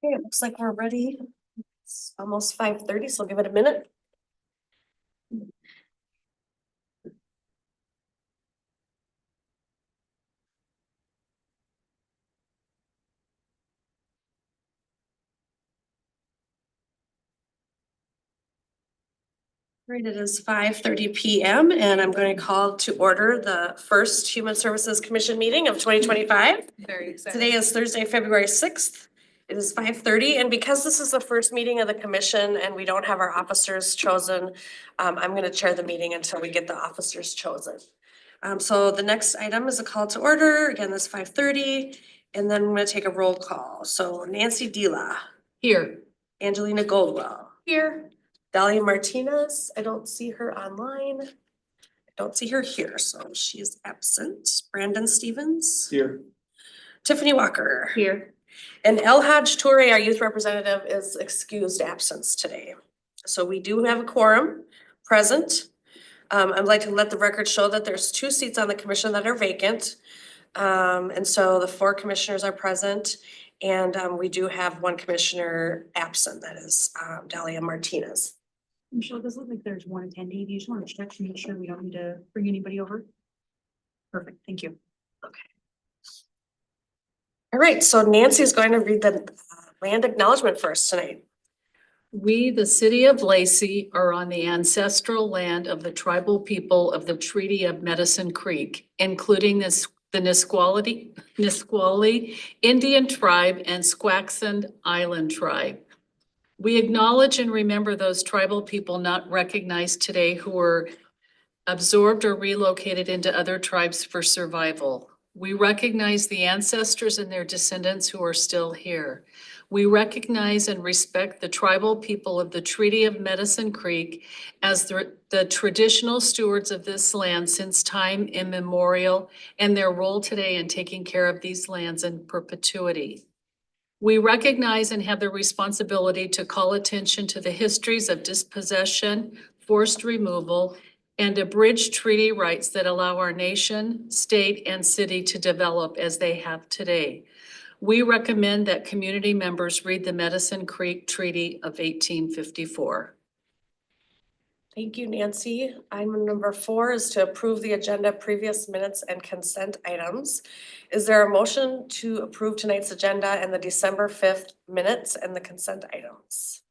Okay, it looks like we're ready. It's almost 5:30, so I'll give it a minute. Right, it is 5:30 PM and I'm going to call to order the first Human Services Commission meeting of 2025. Very excited. Today is Thursday, February 6th. It is 5:30, and because this is the first meeting of the commission and we don't have our officers chosen, I'm gonna chair the meeting until we get the officers chosen. So the next item is a call to order. Again, this 5:30, and then I'm gonna take a roll call. So Nancy Dela, Here. Angelina Goldwell, Here. Dahlia Martinez, I don't see her online. I don't see her here, so she is absent. Brandon Stevens. Here. Tiffany Walker. Here. And El Haj Toure, our youth representative, is excused absence today. So we do have a quorum present. I'd like to let the record show that there's 2 seats on the commission that are vacant. And so the 4 commissioners are present, and we do have 1 commissioner absent, that is Dahlia Martinez. Michelle, does it look like there's one attendee? Do you just want to check to make sure we don't need to bring anybody over? Perfect, thank you. All right, so Nancy is going to read the land acknowledgement for us tonight. We, the city of Lacey, are on the ancestral land of the tribal people of the Treaty of Medicine Creek, including the Nisqually Indian tribe and Squaxin Island tribe. We acknowledge and remember those tribal people not recognized today who were absorbed or relocated into other tribes for survival. We recognize the ancestors and their descendants who are still here. We recognize and respect the tribal people of the Treaty of Medicine Creek as the traditional stewards of this land since time immemorial, and their role today in taking care of these lands in perpetuity. We recognize and have the responsibility to call attention to the histories of dispossession, forced removal, and abridged treaty rights that allow our nation, state, and city to develop as they have today. We recommend that community members read the Medicine Creek Treaty of 1854. Thank you, Nancy. Item number 4 is to approve the agenda, previous minutes, and consent items. Is there a motion to approve tonight's agenda and the December 5th minutes and the consent items?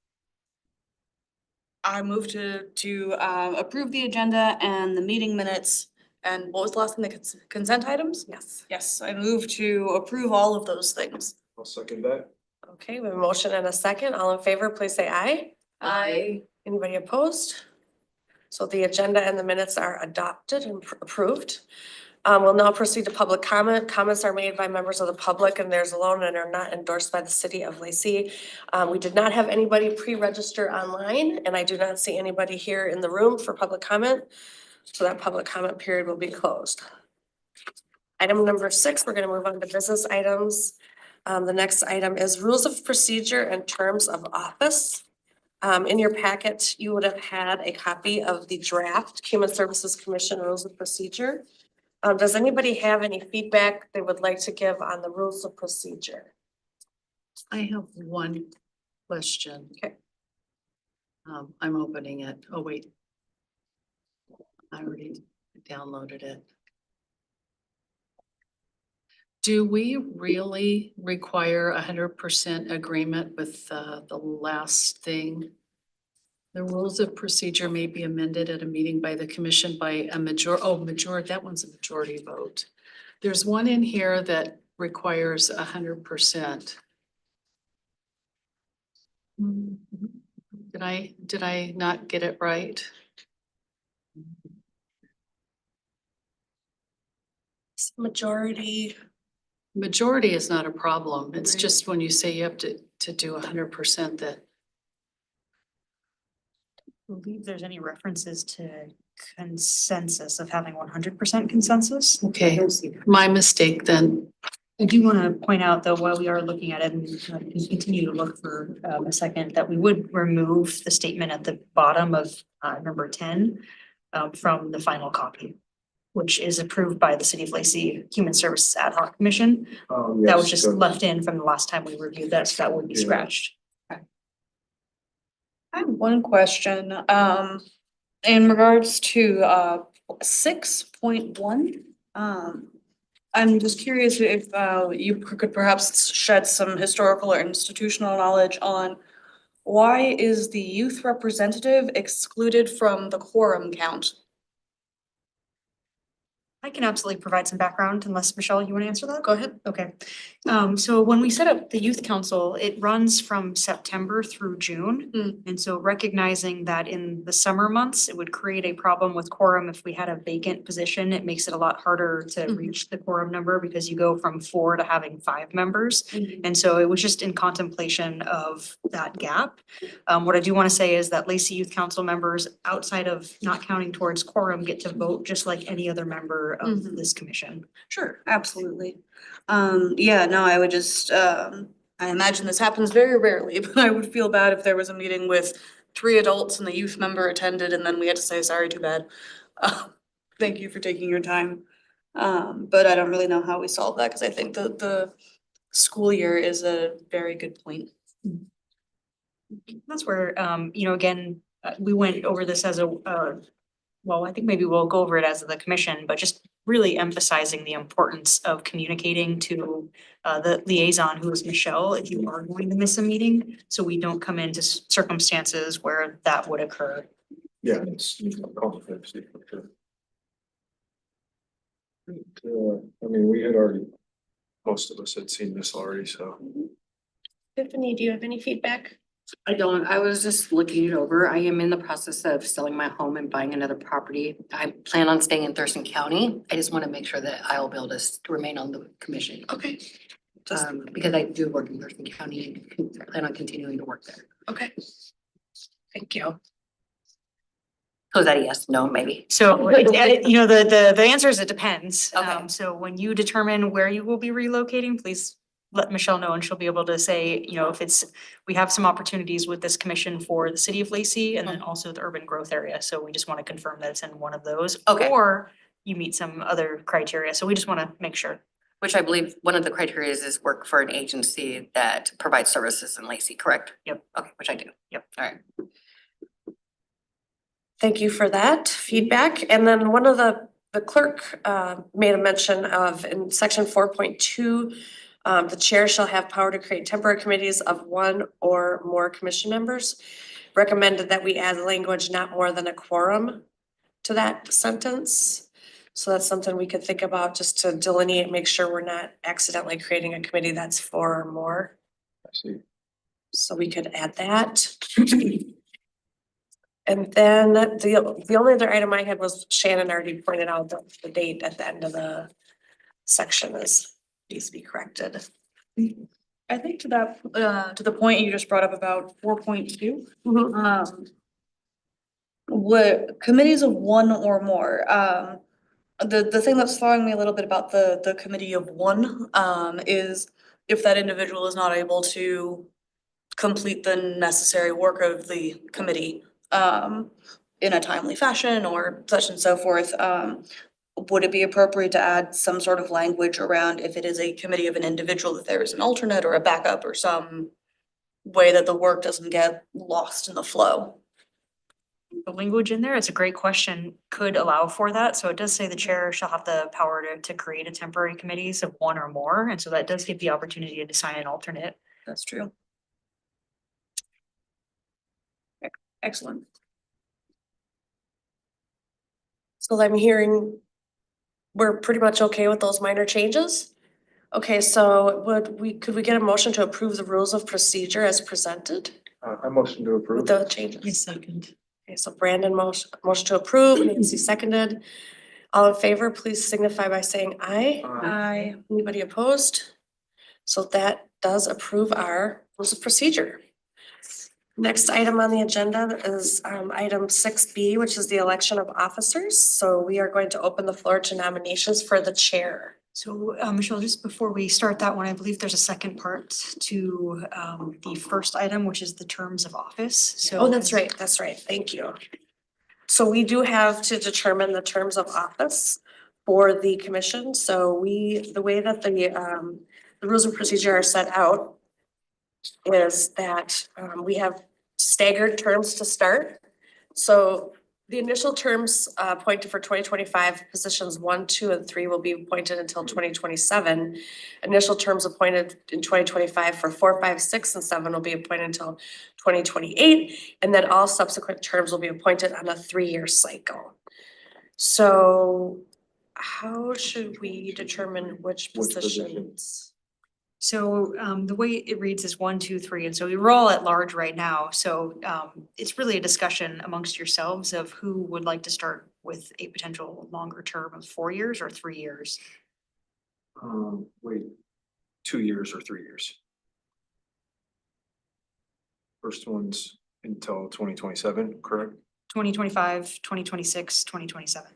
I move to approve the agenda and the meeting minutes. And what was the last thing, the consent items? Yes. Yes, I move to approve all of those things. I'll second that. Okay, we have a motion and a second. All in favor, please say aye. Aye. Anybody opposed? So the agenda and the minutes are adopted and approved. We'll now proceed to public comment. Comments are made by members of the public and theirs alone and are not endorsed by the city of Lacey. We did not have anybody pre-register online, and I do not see anybody here in the room for public comment. So that public comment period will be closed. Item number 6, we're gonna move on to business items. The next item is rules of procedure and terms of office. In your packet, you would have had a copy of the draft Human Services Commission Rules of Procedure. Does anybody have any feedback they would like to give on the rules of procedure? I have one question. Okay. I'm opening it. Oh, wait. I already downloaded it. Do we really require 100% agreement with the last thing? The rules of procedure may be amended at a meeting by the commission by a majority, that one's a majority vote. There's one in here that requires 100%. Did I not get it right? Majority. Majority is not a problem. It's Right. just when you say you have to do 100% that. I believe there's any references to consensus of having 100% consensus. Okay, my mistake then. I do want to point out though, while we are looking at it and continue to look for a second, that we would remove the statement at the bottom of number 10 from the final copy. which is approved by the City of Lacey Human Services Ad Hoc Commission. Oh, That was yes, just so- left in from the last time we reviewed that, so that would be Yeah. scratched. I have one question, in regards to, 6.1. I'm just curious if, you could perhaps shed some historical or institutional knowledge on why is the youth representative excluded from the quorum count? I can absolutely provide some background unless, Michelle, you want to answer that? Go ahead. Okay, so when we set up the youth council, it runs from September through June. Mm. And so recognizing that in the summer months, it would create a problem with quorum if we had a vacant position. It makes it a lot harder to Mhm. reach the quorum number because you go from 4 to having 5 members. Mm-hmm. And so it was just in contemplation of that gap. What I do want to say is that Lacey Youth Council members, outside of not counting towards quorum, get to vote just like any other member of Mhm. this commission. Sure, absolutely. Yeah, no, I would just, I imagine this happens very rarely, but I would feel bad if there was a meeting with 3 adults and the youth member attended and then we had to say, sorry, too bad. Thank you for taking your time. But I don't really know how we solve that, cause I think the school year is a very good point. That's where, again, we went over this as a, well, I think maybe we'll go over it as the commission, but just really emphasizing the importance of communicating to the liaison, who is Michelle, if you are going to miss a meeting, so we don't come into circumstances where that would occur. Yeah, it's confidence. For sure. I mean, we had already, most of us had seen this already, so. Tiffany, do you have any feedback? I don't, I was just looking it over. I am in the process of selling my home and buying another property. I plan on staying in Thurston County. I just want to make sure that I'll be able to remain on the commission. Okay. Just, Because I do work in Thurston County and plan on continuing to work there. okay. Thank you. So is that a yes, no, maybe? So, the answer is it depends. Okay. So when you determine where you will be relocating, please let Michelle know and she'll be able to say, if we have some opportunities with this commission for the city of Lacey and then also the urban growth area. So we just want to confirm that it's in one of those. Okay. Or you meet some other criteria. So we just want to make sure. Which I believe one of the criteria is work for an agency that provides services in Lacey, correct? Yep. Okay, which I do. Yep. All right. Thank you for that feedback. And then one of the clerk made a mention of in section 4.2, the chair shall have power to create temporary committees of 1 or more commission members. Recommended that we add language not more than a quorum to that sentence. So that's something we could think about just to delineate, make sure we're not accidentally creating a committee that's 4 or more. I see. So we could add that. And then the only other item I had was Shannon already pointed out that the date at the end of the section needs to be corrected. I think to that, to the point you just brought up about 4.2. What committees of 1 or more, the thing that's throwing me a little bit about the committee of 1, is if that individual is not able to complete the necessary work of the committee, in a timely fashion or such and so forth, would it be appropriate to add some sort of language around if it is a committee of an individual, that there is an alternate or a backup or some way that the work doesn't get lost in the flow? The language in there, it's a great question, could allow for that. So it does say the chair shall have the power to create a temporary committees of 1 or more. And so that does give the opportunity to assign an alternate. That's true. Excellent. So I'm hearing we're pretty much okay with those minor changes? Okay, so could we get a motion to approve the rules of procedure as presented I motion to approve. with the changes? Second. Okay, so Brandon motion to approve, Nancy seconded. All in favor, please signify by saying aye. Anybody opposed? So that does approve our rules of procedure. Next item on the agenda is item 6B, which is the election of officers. So we are going to open the floor to nominations for the chair. So, Michelle, just before we start that one, I believe there's a second part to the first item, which is the terms of office. So. Oh, that's right, Thank you. So we do have to determine the terms of office for the commission. So the way that the rules of procedure are set out is that we have staggered terms to start. So the initial terms appointed for 2025, positions 1, 2, and 3 will be appointed until 2027. Initial terms appointed in 2025 for 4, 5, 6, and 7 will be appointed until 2028. And then all subsequent terms will be appointed on a 3-year cycle. So how should we determine which Which position? positions? So the way it reads is 1, 2, 3, and so we're all at large right now. So it's really a discussion amongst yourselves of who would like to start with a potential longer term of 4 years or 3 years. Wait, 2 years or 3 years? First one's until 2027, correct? 2025, 2026, 2027.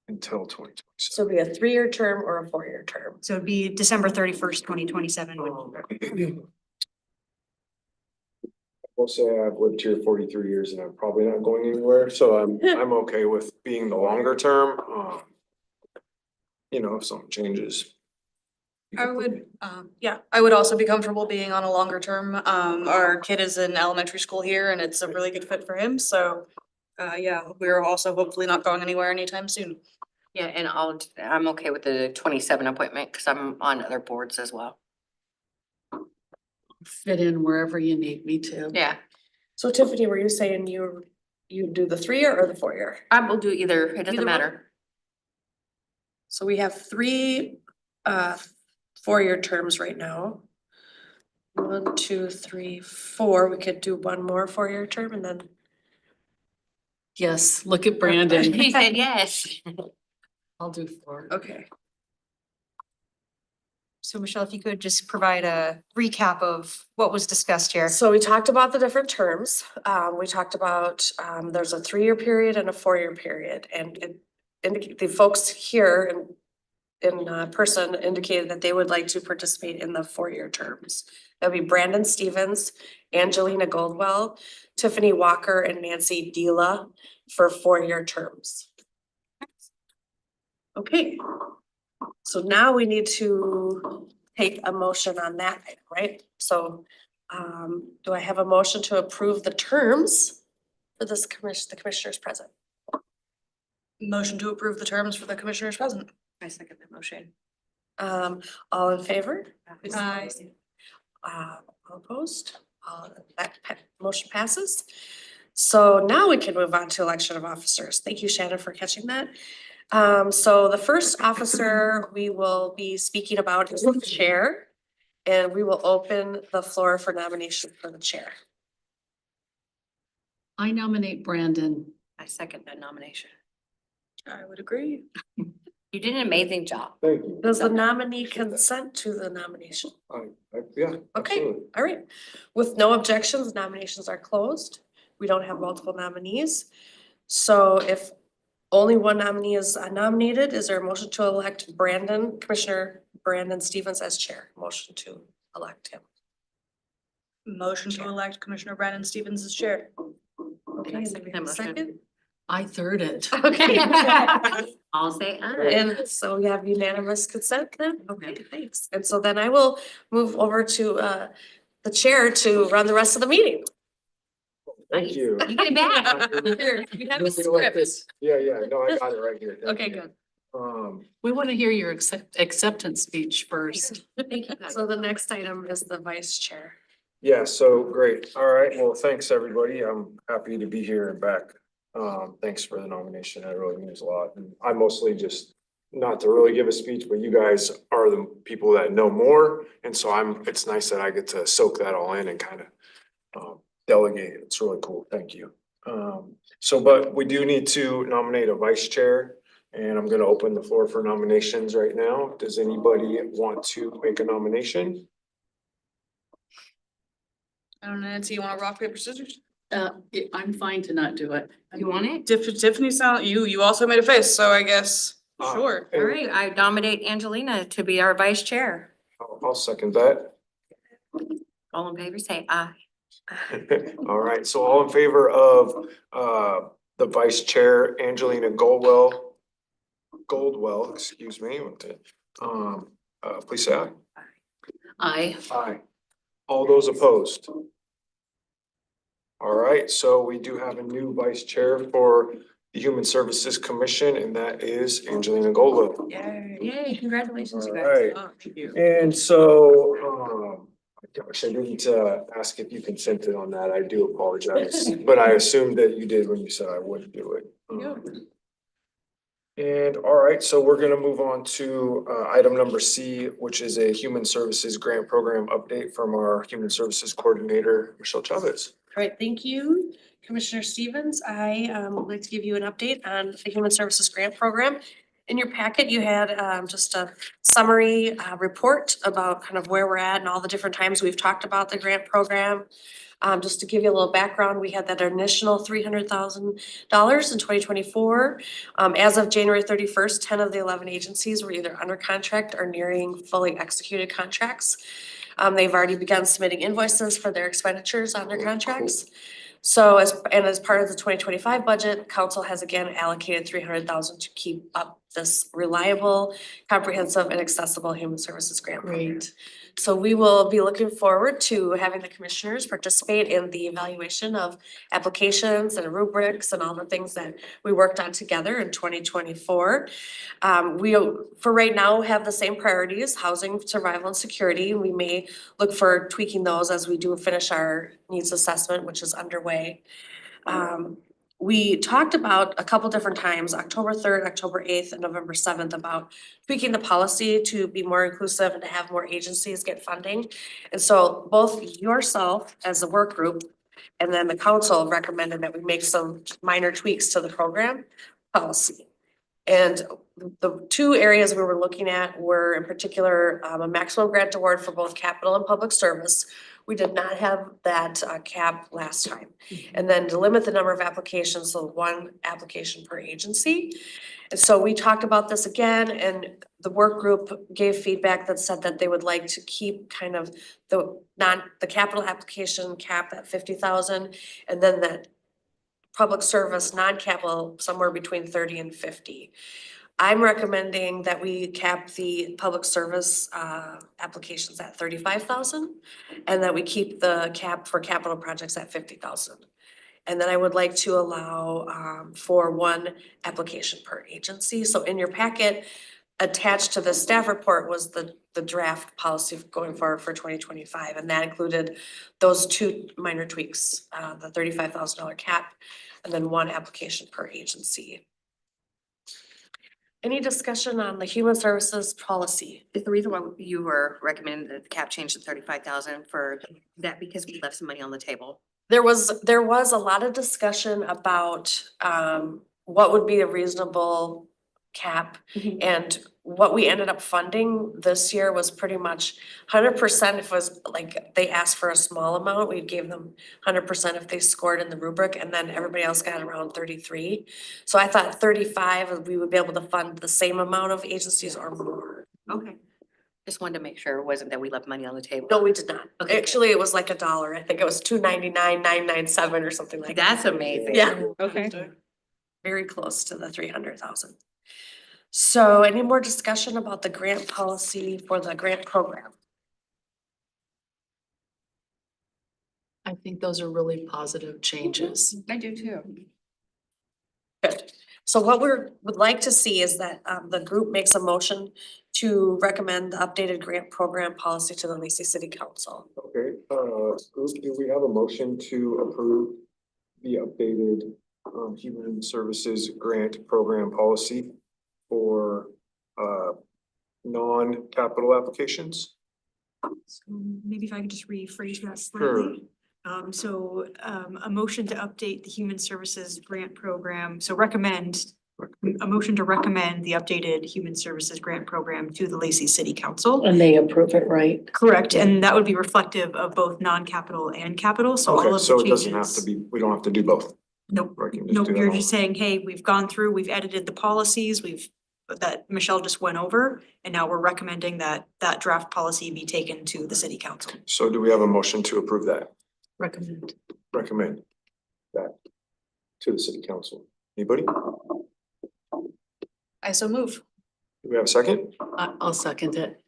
Until 2027. So it'd be a 3-year term or a 4-year term? So it'd be December 31st, 2027. We'll say I've lived here 43 years and I'm probably not going anywhere, so I'm okay with being the longer term. You know, if something changes. I would, I would also be comfortable being on a longer term. Our kid is in elementary school here and it's a really good fit for him, so we're also hopefully not going anywhere anytime soon. Yeah, and I'm okay with the 27 appointment because I'm on other boards as well. Fit in wherever you need me to. Yeah, So Tiffany, were you saying you do the 3-year or the 4-year? I will do either. It doesn't Either one? matter. So we have 3 4-year terms right now. 1, 2, 3, 4. We could do one more 4-year term and then. Yes, look at Brandon. He said yes. I'll do 4. Okay. So Michelle, if you could just provide a recap of what was discussed here. So we talked about the different terms. We talked about, there's a 3-year period and a 4-year period. And the folks here in person indicated that they would like to participate in the 4-year terms. That'd be Brandon Stevens, Angelina Goldwell, Tiffany Walker, and Nancy Dela for 4-year terms. Okay. So now we need to take a motion on that, right? So do I have a motion to approve the terms for this the commissioners present? Motion to approve the terms for the commissioners present. I second the motion. All in favor? Aye. All opposed? Motion passes. So now we can move on to election of officers. Thank you, Shannon, for catching that. So the first officer we will be speaking about is the chair. And we will open the floor for nomination for the chair. I nominate Brandon. I second that nomination. I would agree. You did an amazing job. Thank you. Does the nominee consent to the nomination? Yeah, Okay, absolutely. all right. With no objections, nominations are closed. We don't have multiple nominees. So if only one nominee is nominated, is there a motion to elect Commissioner Brandon Stevens as chair? Motion to elect him. Motion to elect Commissioner Brandon Stevens as chair. Okay, I do second we that have a motion. second? I third it. Okay. I'll say aye. And so we have unanimous consent then? Okay, thanks. And so then I will move over to the chair to run the rest of the meeting. Thank you. You get it back. Here, you have a Let me like script. this. Yeah, no, I got it right here. Thank Okay, you. good. We want to hear your acceptance speech first. Thank you, guys. So the next item is the vice chair. Yeah, so great. All right, well, thanks, everybody. I'm happy to be here and back. Thanks for the nomination. That really means a lot. And I mostly just, not to really give a speech, but you guys are the people that know more. And so it's nice that I get to soak that all in and kind of delegate. It's really cool. Thank you. But we do need to nominate a vice chair. And I'm gonna open the floor for nominations right now. Does anybody want to make a nomination? I don't know, Nancy, you wanna rock, paper, scissors? I'm fine to not do it. You want it? Tiffany sound, you also made a face, so I guess, Uh, sure. All right, I nominate Angelina to be our vice chair. I'll second that. All in favor, say aye. All right, so all in favor of the vice chair, Angelina Goldwell, excuse me, please say aye. Aye. Aye. All those opposed? All right, so we do have a new vice chair for the Human Services Commission, and that is Angelina Goldwell. Yay, congratulations, you All guys. right. Oh, thank you. And so, gosh, I didn't ask if you consented on that. I do apologize, but I assumed that you did when you said I wouldn't do it. And all right, so we're gonna move on to item number C, which is a Human Services Grant Program update from our Human Services Coordinator, Michelle Chavez. All right, thank you, Commissioner Stevens. I would like to give you an update on the Human Services Grant Program. In your packet, you had just a summary report about kind of where we're at and all the different times we've talked about the grant program. Just to give you a little background, we had that initial $300,000 in 2024. As of January 31st, 10 of the 11 agencies were either under contract or nearing fully executed contracts. They've already begun submitting invoices for their expenditures on their contracts. So as part of the 2025 budget, council has again allocated $300,000 to keep up this reliable, comprehensive and accessible human services grant program. Great. So we will be looking forward to having the commissioners participate in the evaluation of applications and rubrics and all the things that we worked on together in 2024. We, for right now, have the same priorities: housing, survival and security. We may look for tweaking those as we do finish our needs assessment, which is underway. We talked about a couple different times, October 3rd, October 8th, and November 7th, about tweaking the policy to be more inclusive and to have more agencies get funding. And so both yourself as a work group and then the council recommended that we make some minor tweaks to the program policy. And the two areas we were looking at were in particular a maximum grant award for both capital and public service. We did not have that cap last time. And then to limit the number of applications, so one application per agency. And so we talked about this again, and the work group gave feedback that said that they would like to keep kind of the capital application cap at 50,000, and then that public service non-capital somewhere between 30 and 50. I'm recommending that we cap the public service applications at 35,000 and that we keep the cap for capital projects at 50,000. And then I would like to allow for one application per agency. So in your packet, attached to the staff report was the draft policy going forward for 2025. And that included those two minor tweaks, the $35,000 cap and then one application per agency. Any discussion on the human services policy? Is the reason why you were recommending that the cap change to 35,000 for that because we left some money on the table? There was a lot of discussion about what would be a reasonable cap. And what we ended up funding this year was pretty much 100%. If it was like they asked for a small amount, we gave them 100% if they scored in the rubric, and then everybody else got around 33. So I thought 35, we would be able to fund the same amount of agencies or more. Okay. Just wanted to make sure it wasn't that we left money on the table. No, we did not. Okay, good. Actually, it was like $1. I think it was $299,997 or something like that. That's amazing. Yeah. Okay. Very close to the 300,000. So any more discussion about the grant policy for the grant program? I think those are really positive changes. I do too. Good. So what we would like to see is that the group makes a motion to recommend the updated grant program policy to the Lacey City Council. Okay, group, do we have a motion to approve the updated Human Services Grant Program policy for non-capital applications? So maybe if I could just rephrase that Sure. slightly. A motion to update the Human Services Grant Program, so a motion to recommend the updated Human Services Grant Program to the Lacey City Council. And they approve it, right? Correct, and that would be reflective of both non-capital and capital, so all Okay, of the so it changes. doesn't have to be, we don't have to do both. Nope, Or I can just nope, do that you're all. just saying, hey, we've gone through, we've edited the policies, that Michelle just went over, and now we're recommending that that draft policy be taken to the city council. So do we have a motion to approve that, Recommend. recommend that to the city council? Anybody? Do I so move. we have a second? I'll second it.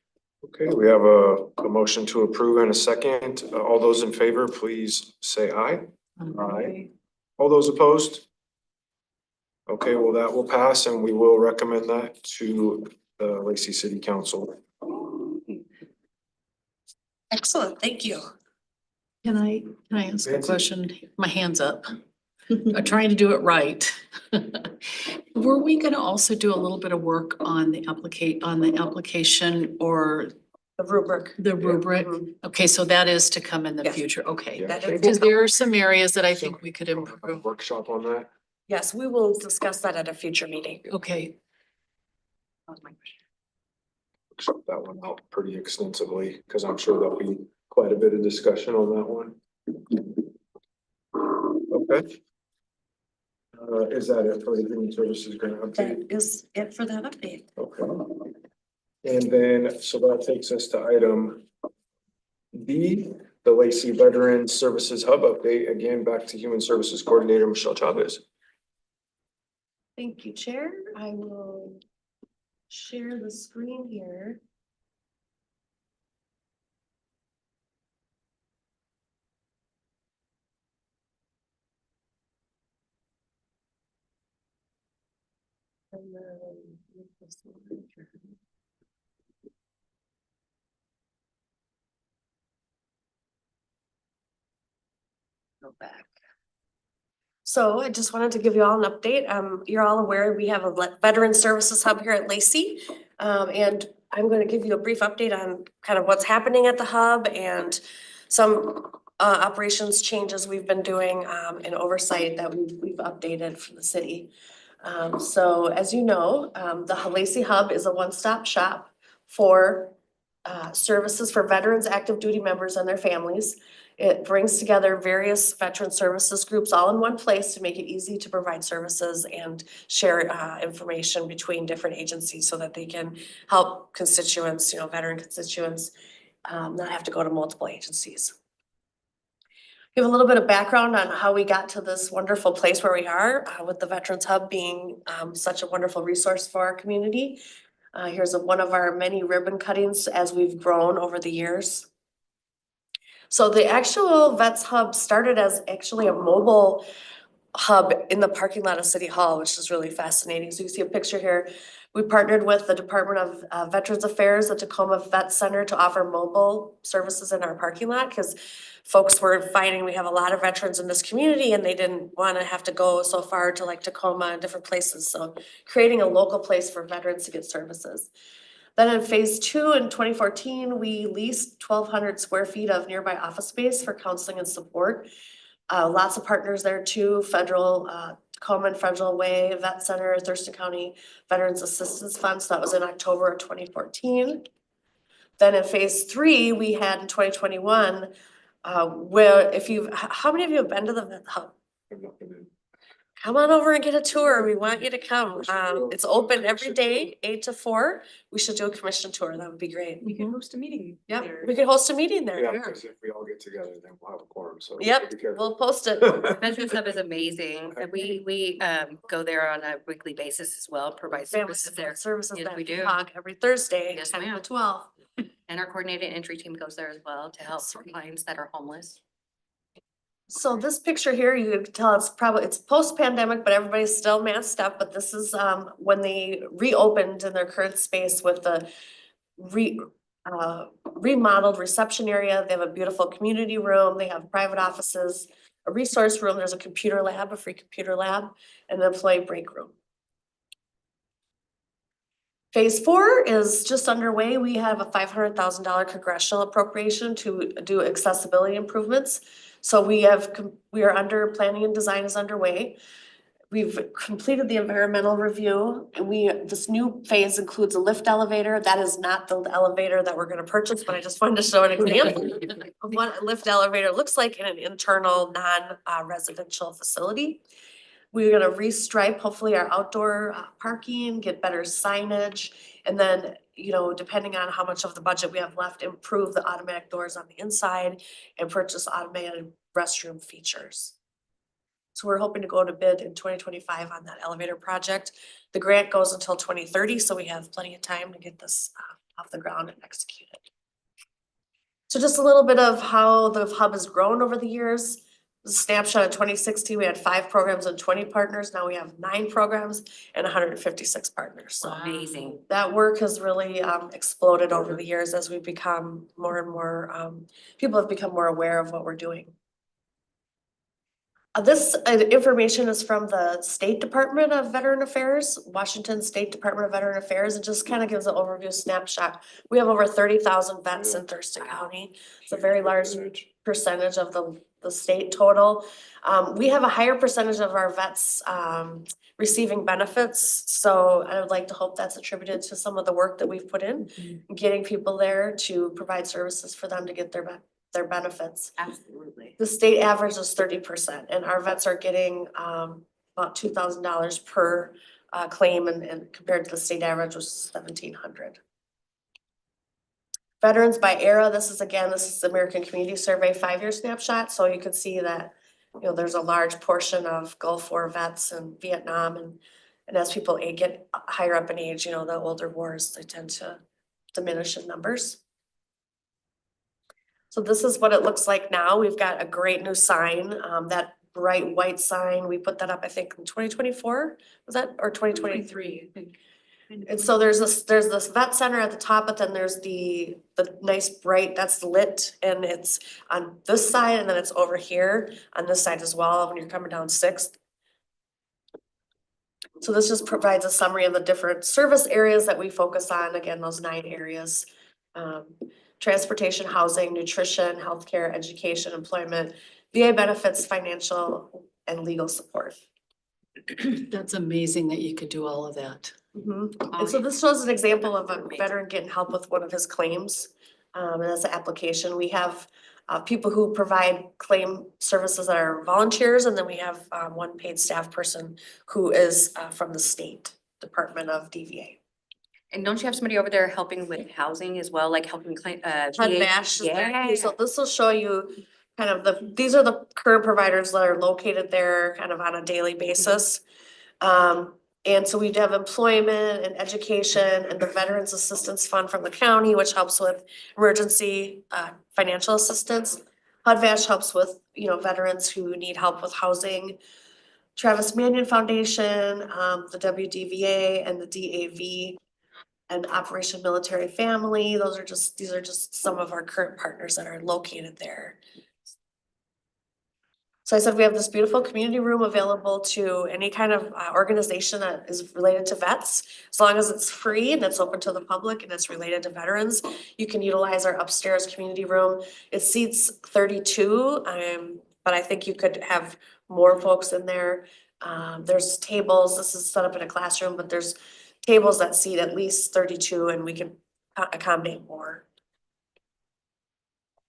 Okay, we have a motion to approve and a second. All those in favor, please say aye. Aye. All those opposed? Okay, well, that will pass and we will recommend that to the Lacey City Council. Excellent, thank you. Can I ask a Nancy? question? My hand's up. I'm trying to do it right. Were we gonna also do a little bit of work on the application or The rubric. the rubric? Mhm. Okay, so that is to come in the Yes. future, okay. Yeah. That is- Because there are some areas that I think we could improve. Workshop on that. Yes, we will discuss that at a future meeting. Okay, That was my question. Workshop that one out pretty extensively, because I'm sure there'll be quite a bit of discussion on that one. Okay. Is that it for the human services grant update? That is it for that update. Okay. And then, so that takes us to item B, the Lacey Veterans Services Hub update. Again, back to Human Services Coordinator Michelle Chavez. Thank you, Chair. I will share the screen here. And then move this one here. Go back. So I just wanted to give you all an update. You're all aware we have a Veteran Services Hub here at Lacey. And I'm gonna give you a brief update on kind of what's happening at the hub and some operations changes we've been doing and oversight that we've updated for the city. So as you know, the Lacey Hub is a one-stop shop for services for veterans, active duty members and their families. It brings together various veteran services groups all in one place to make it easy to provide services and share information between different agencies so that they can help constituents, veteran constituents, not have to go to multiple agencies. Give a little bit of background on how we got to this wonderful place where we are with the Veterans Hub being such a wonderful resource for our community. Here's one of our many ribbon cuttings as we've grown over the years. So the actual Vets Hub started as actually a mobile hub in the parking lot of City Hall, which is really fascinating. So you see a picture here. We partnered with the Department of Veterans Affairs, the Tacoma Vet Center, to offer mobile services in our parking lot because folks were finding we have a lot of veterans in this community and they didn't want to have to go so far to like Tacoma and different places. So creating a local place for veterans to get services. Then in phase 2 in 2014, we leased 1,200 square feet of nearby office space for counseling and support. Lots of partners there too, federal, Tacoma and Federal Way, Vet Center, Thurston County Veterans Assistance Fund, so that was in October of 2014. Then in phase 3, we had in 2021, where how many of you have been to the Vet Hub? Come on over and get a tour. We want you to come. It's open every day, 8 to 4. We should do a commission tour. That would be great. We can host a meeting. Yep, there. we could host a meeting there. Yeah, because if we all get together, then we'll have a quorum, so. Yep, be careful. we'll post it. Veterans Hub is amazing. And we go there on a weekly basis as well, provide Family services there. support services Yes, that we we do. talk every Thursday, Yes, 10 to ma'am. 12. And our coordinated entry team goes there as well to help Sweet. clients that are homeless. So this picture here, you can tell it's post-pandemic, but everybody's still masked up, but this is when they reopened in their current space with the remodeled reception area. They have a beautiful community room, they have private offices, a resource room, there's a computer lab, a free computer lab, and an employee break room. Phase 4 is just underway. We have a $500,000 congressional appropriation to do accessibility improvements. So we are under planning and design is underway. We've completed the environmental review and this new phase includes a lift elevator. That is not the elevator that we're gonna purchase, but I just wanted to show an example of what a lift elevator looks like in an internal non-residential facility. We're gonna restripe hopefully our outdoor parking, get better signage, and then, depending on how much of the budget we have left, improve the automatic doors on the inside and purchase automated restroom features. So we're hoping to go to bid in 2025 on that elevator project. The grant goes until 2030, so we have plenty of time to get this off the ground and executed. So just a little bit of how the hub has grown over the years. Snapshot of 2016, we had 5 programs and 20 partners. Now we have 9 programs and 156 partners. So Amazing. that work has really exploded over the years as we've become more and more, people have become more aware of what we're doing. This information is from the State Department of Veteran Affairs, Washington State Department of Veteran Affairs. It just kind of gives an overview snapshot. We have over 30,000 vets in Thurston County. It's a very large percentage of the state total. We have a higher percentage of our vets receiving benefits. So I would like to hope that's attributed to some of the work that we've put in, getting people there to provide services for them to get their benefits. Absolutely. The state average is 30%, and our vets are getting about $2,000 per claim, and compared to the state average was $1,700. Veterans by era, this is the American Community Survey 5-year snapshot, so you can see that, you know, there's a large portion of Gulf War vets and Vietnam, and as people get higher up in age, you know, the older wars, they tend to diminish in numbers. So this is what it looks like now. We've got a great new sign, that bright white sign. We put that up, I think, in 2024, was that, or 2023? I think. And so there's this vet center at the top, but then there's the nice bright, that's lit, and it's on this side, and then it's over here on this side as well, when you're coming down 6th. So this just provides a summary of the different service areas that we focus on, again, those 9 areas. Transportation, housing, nutrition, healthcare, education, employment, VA benefits, financial, and legal support. That's amazing that you could do all of that. And so this shows an example of a veteran getting help with one of his claims. And that's an application. We have people who provide claim services that are volunteers, and then we have one paid staff person who is from the State Department of DVA. And don't you have somebody over there helping with housing as well, like helping claim, Todd VA? Nash is there. Yeah. So this will show you kind of these are the current providers that are located there kind of on a daily basis. And so we have employment and education and the Veterans Assistance Fund from the county, which helps with emergency financial assistance. HUD-VASH helps with, you know, veterans who need help with housing. Travis Manion Foundation, the WDVA and the DAV. And Operation Military Family, these are just some of our current partners that are located there. So I said we have this beautiful community room available to any kind of organization that is related to vets. As long as it's free and it's open to the public and it's related to veterans, you can utilize our upstairs community room. It seats 32, but I think you could have more folks in there. There's tables, this is set up in a classroom, but there's tables that seat at least 32, and we can accommodate more.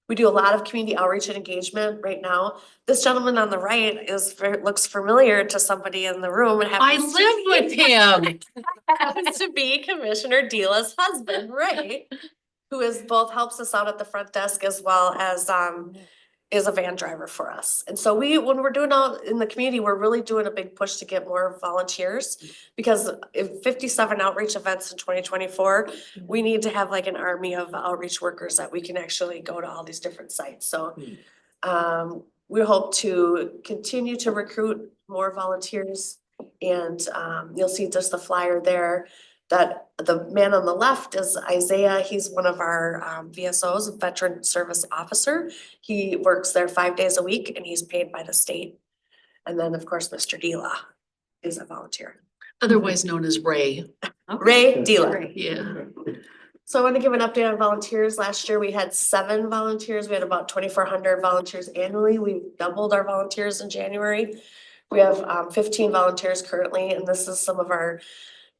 We do a lot of community outreach and engagement right now. This gentleman on the right looks familiar to somebody in the room and I happens live with him. happens to be Commissioner Dila's husband, right? Who both helps us out at the front desk as well as is a van driver for us. And so when we're doing all in the community, we're really doing a big push to get more volunteers, because if 57 outreach events in 2024, we need to have like an army of outreach workers that we can actually go to all these different sites. So we hope to continue to recruit more volunteers, and you'll see just the flyer there. That the man on the left is Isaiah. He's one of our VSOs, Veteran Service Officer. He works there 5 days a week and he's paid by the state. And then, of course, Mr. Dila is a volunteer. Otherwise known as Ray. Ray Dila. Yeah. So I want to give an update on volunteers. Last year, we had 7 volunteers. We had about 2,400 volunteers annually. We doubled our volunteers in January. We have 15 volunteers currently, and this is some of our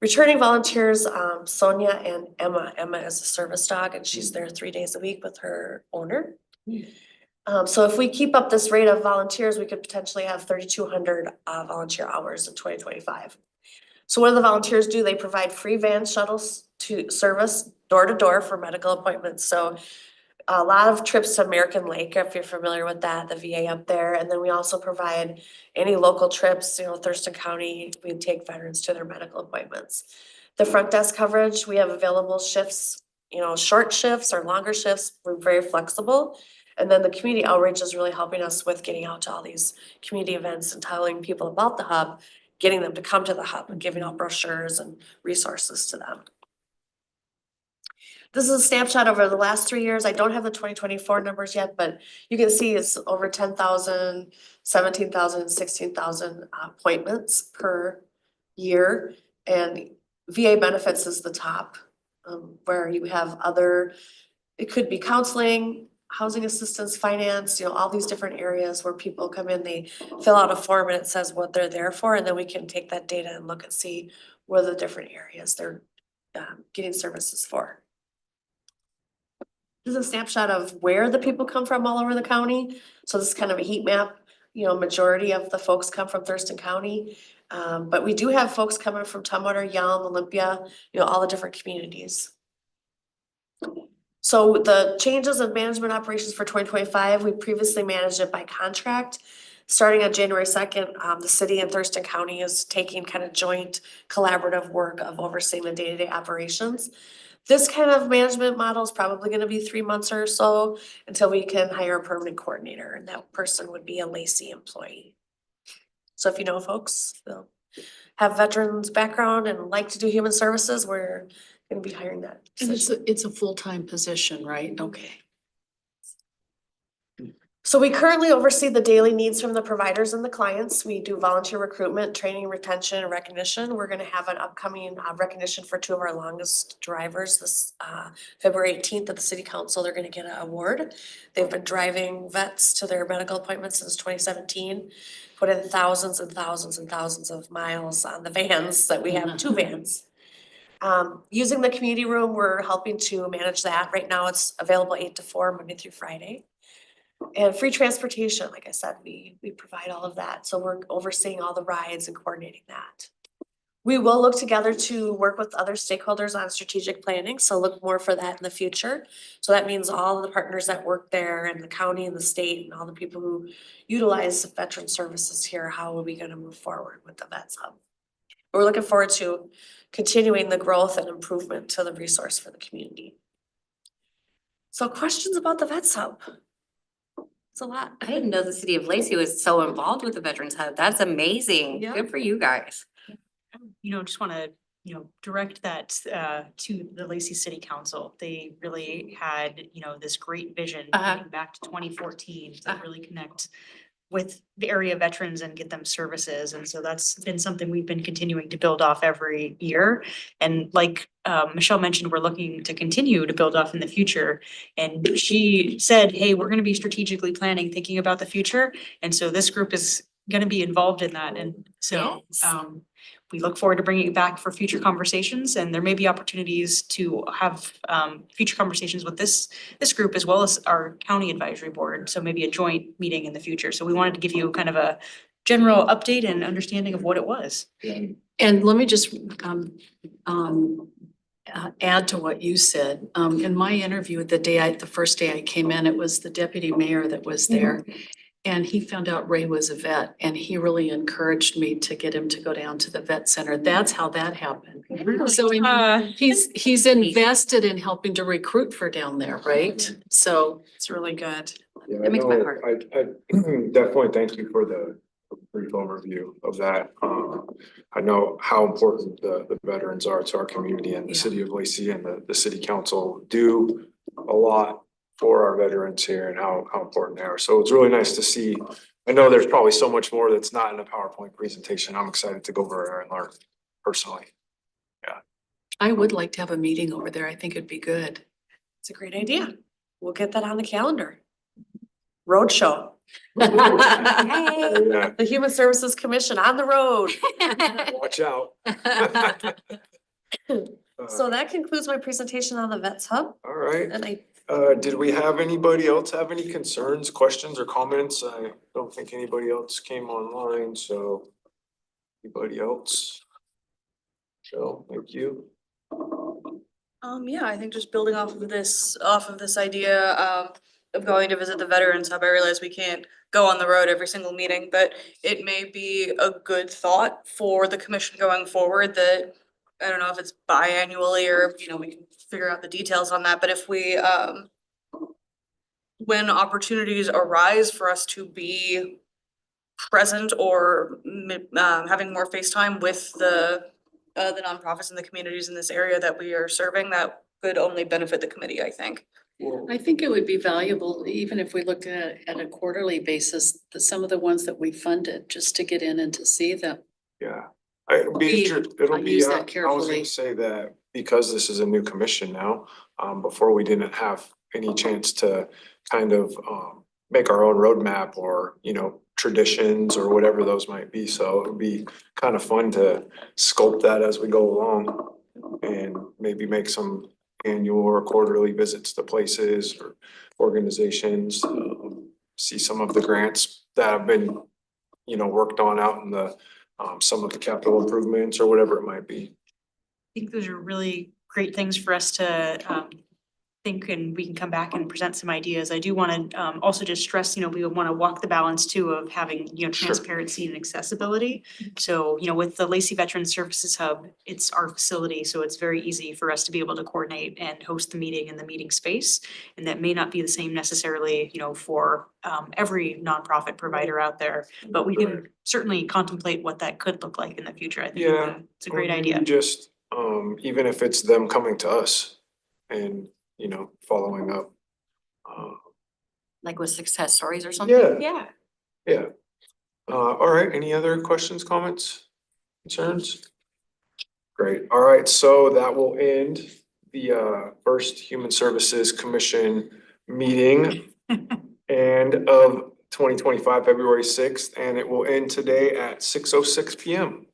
returning volunteers, Sonia and Emma. Emma is a service dog, and she's there 3 days a week with her owner. So if we keep up this rate of volunteers, we could potentially have 3,200 volunteer hours in 2025. So what do the volunteers do? They provide free van shuttles to service door to door for medical appointments. So a lot of trips to American Lake, if you're familiar with that, the VA up there. And then we also provide any local trips, Thurston County, we take veterans to their medical appointments. The front desk coverage, we have available shifts, short shifts or longer shifts. We're very flexible. And then the community outreach is really helping us with getting out to all these community events and telling people about the hub, getting them to come to the hub and giving out brochures and resources to them. This is a snapshot over the last 3 years. I don't have the 2024 numbers yet, but you can see it's over 10,000, 17,000, 16,000 appointments per year. And VA benefits is the top, where you have it could be counseling, housing assistance, finance, all these different areas where people come in, they fill out a form and it says what they're there for, and then we can take that data and look and see what are the different areas they're getting services for. This is a snapshot of where the people come from all over the county. So this is kind of a heat map, majority of the folks come from Thurston County. But we do have folks coming from Tumwater, Yelm, Olympia, all the different communities. So the changes of management operations for 2025, we previously managed it by contract. Starting on January 2nd, the city and Thurston County is taking kind of joint collaborative work of overseeing the day-to-day operations. This kind of management model is probably gonna be 3 months or so until we can hire a permanent coordinator, and that person would be a Lacey employee. So if you know folks, they'll have veterans background and like to do human services, we're gonna be hiring that. And position. it's a full-time position, right? Okay. So we currently oversee the daily needs from the providers and the clients. We do volunteer recruitment, training, retention, and recognition. We're gonna have an upcoming recognition for 2 of our longest drivers this February 18th at the city council. They're gonna get an award. They've been driving vets to their medical appointments since 2017. Put in thousands and thousands and thousands of miles on the vans that we have, 2 vans. Using the community room, we're helping to manage that. Right now, it's available 8 to 4, Monday through Friday. And free transportation, like I said, we provide all of that. So we're overseeing all the rides and coordinating that. We will look together to work with other stakeholders on strategic planning, so look more for that in the future. So that means all of the partners that work there and the county and the state and all the people who utilize veteran services here, how are we gonna move forward with the Vets Hub? We're looking forward to continuing the growth and improvement to the resource for the community. So questions about the Vets Hub? It's a lot. I didn't know the city of Lacey was so involved with the Veterans Hub. That's amazing. Yeah. Good for you guys. Just wanna, direct that to the Lacey City Council. They really had, this great vision dating back to 2014 to really connect with the area veterans and get them services. And so that's been something we've been continuing to build off every year. And like Michelle mentioned, we're looking to continue to build off in the future. And she said, hey, we're gonna be strategically planning, thinking about the future. And so this group is gonna be involved in that. And so Yes. we look forward to bringing it back for future conversations, and there may be opportunities to have future conversations with this group as well as our county advisory board. So maybe a joint meeting in the future. So we wanted to give you kind of a general update and understanding of what it was. And let me just add to what you said. In my interview, the first day I came in, it was the deputy mayor that was there. And he found out Ray was a vet, and he really encouraged me to get him to go down to the vet center. That's how that happened. So I mean, he's invested in helping to recruit for down there, right? So It's really good. Yeah, That makes my no, heart. I definitely thank you for the brief overview of that. I know how important the veterans are to our community, and the Yeah. city of Lacey and the city council do a lot for our veterans here and how important they are. So it's really nice to see. I know there's probably so much more that's not in a PowerPoint presentation. I'm excited to go over there and learn personally. I would like to have a meeting over there. I think it'd be good. It's a great idea. We'll get that on the calendar. Roadshow, Yeah, the Human Services Commission on the road. watch out. So that concludes my presentation on the Vets Hub, All right. and Did we have anybody else have any concerns, questions, or comments? I don't think anybody else came online, so. Anybody else? So, thank you. Yeah, I think just building off of this idea, of going to visit the Veterans Hub, I realize we can't go on the road every single meeting, but it may be a good thought for the commission going forward that, I don't know if it's biannually or, we can figure out the details on that, but if we, when opportunities arise for us to be present or having more FaceTime with the nonprofits and the communities in this area that we are serving, that could only benefit the committee, I think. I think it would be valuable, even if we looked at a quarterly basis, some of the ones that we funded, just to get in and to see them. Yeah. It'll be, I it'll be, use that I was carefully. gonna say that because this is a new commission now, before we didn't have any chance to kind of, make our own roadmap or, traditions or whatever those might be. So it would be kind of fun to sculpt that as we go along and maybe make some annual or quarterly visits to places or organizations, see some of the grants that have been, worked on out in the, some of the capital improvements or whatever it might be. I think those are really great things for us to think, and we can come back and present some ideas. I do wanna also just stress, we wanna walk the balance too of having, Sure. transparency and accessibility. So, with the Lacey Veteran Services Hub, it's our facility, so it's very easy for us to be able to coordinate and host the meeting in the meeting space. And that may not be the same necessarily, for every nonprofit provider out there, but we can certainly contemplate what that could look like in the future. I think Yeah. it's a great Or maybe idea. just, even if it's them coming to us and, following up. Like with success stories or something? Yeah, Yeah. yeah. All right, any other questions, comments, concerns? Great, all right, so that will end the first Human Services Commission meeting and of 2025, February 6th, and it will end today at 6:06 PM.